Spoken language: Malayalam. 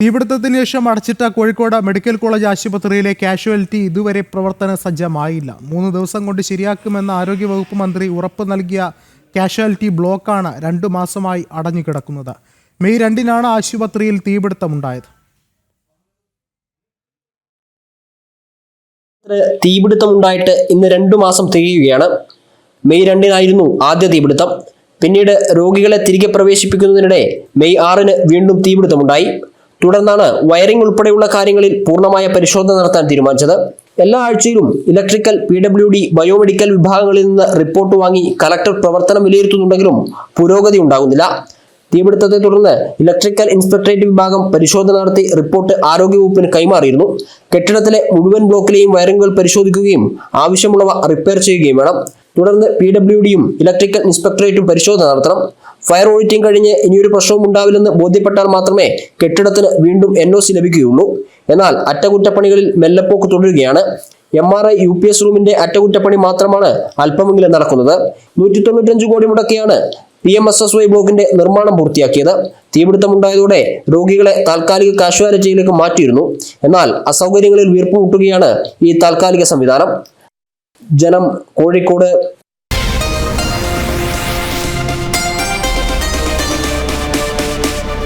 തീപിടുത്തത്തിന് ശേഷം അടച്ചിട്ട കോഴിക്കോട് മെഡിക്കൽ കോളേജ് ആശുപത്രിയിലെ കാഷ്വാലിറ്റി ഇതുവരെ പ്രവർത്തന സജ്ജമായില്ല. 3 ദിവസം കൊണ്ട് ശരിയാക്കുമെന്ന് ആരോഗ്യവകുപ്പ് മന്ത്രി ഉറപ്പ് നൽകിയ കാഷ്വാലിറ്റി ബ്ലോക്കാണ് 2 മാസമായി അടഞ്ഞുകിടക്കുന്നത്. മെയ് 2-നാണ് ആശുപത്രിയിൽ തീപിടുത്തമുണ്ടായത്. തീപിടുത്തമുണ്ടായിട്ട് ഇന്ന് 2 മാസം തികയുകയാണ്. മെയ് 2-നായിരുന്നു ആദ്യ തീപിടുത്തം. പിന്നീട് രോഗികളെ തിരികെ പ്രവേശിപ്പിക്കുന്നതിനിടെ മെയ് 6-ന് വീണ്ടും തീപിടുത്തമുണ്ടായി. തുടർന്നാണ് വയറിംഗ് ഉൾപ്പെടെയുള്ള കാര്യങ്ങളിൽ പൂർണ്ണമായ പരിശോധന നടത്താൻ തീരുമാനിച്ചത്. എല്ലാ ആഴ്ചയിലും ഇലക്ട്രിക്കൽ, PWD, ബയോമെഡിക്കൽ വിഭാഗങ്ങളിൽ നിന്ന് റിപ്പോർട്ട് വാങ്ങി കലക്ടർ പ്രവർത്തനം വിലയിരുത്തുന്നുണ്ടെങ്കിലും പുരോഗതി ഉണ്ടാകുന്നില്ല. തീപിടുത്തത്തെ തുടർന്ന് ഇലക്ട്രിക്കൽ ഇൻസ്പെക്ടറേറ്റ് വിഭാഗം പരിശോധന നടത്തി റിപ്പോർട്ട് ആരോഗ്യവകുപ്പിന് കൈമാറിയിരുന്നു. കെട്ടിടത്തിലെ മുഴുവൻ ബ്ലോക്കിലെയും വയറിംഗുകൾ പരിശോധിക്കുകയും ആവശ്യമുള്ളവ റിപ്പയർ ചെയ്യുകയും വേണം. തുടർന്ന് PWDയും ഇലക്ട്രിക്കൽ ഇൻസ്പെക്ടറേറ്റും പരിശോധന നടത്തണം. ഫയർ ഓഡിറ്റിംഗ് കഴിഞ്ഞ് ഇനിയൊരു പ്രശ്നവും ഉണ്ടാവില്ലെന്ന് ബോധ്യപ്പെട്ടാൽ മാത്രമേ കെട്ടിടത്തിന് വീണ്ടും NOC ലഭിക്കുകയുള്ളൂ. എന്നാൽ അറ്റകുറ്റപ്പണികളിൽ മെല്ലെപ്പോക്ക് തുടരുകയാണ്. MRI UPS റൂമിന്റെ അറ്റകുറ്റപ്പണി മാത്രമാണ് അല്പമെങ്കിലും നടക്കുന്നത്. 195 കോടി മുടക്കിയാണ് PMSSY ബ്ലോക്കിന്റെ നിർമ്മാണം പൂർത്തിയാക്കിയത്. തീപിടുത്തമുണ്ടായതോടെ രോഗികളെ താൽക്കാലിക കാഷ്വാലിറ്റിയിലേക്ക് മാറ്റിയിരുന്നു. എന്നാൽ അസൗകര്യങ്ങളിൽ വീർപ്പുമുട്ടുകയാണ് ഈ താൽക്കാലിക സംവിധാനം. ജനം, കോഴിക്കോട്.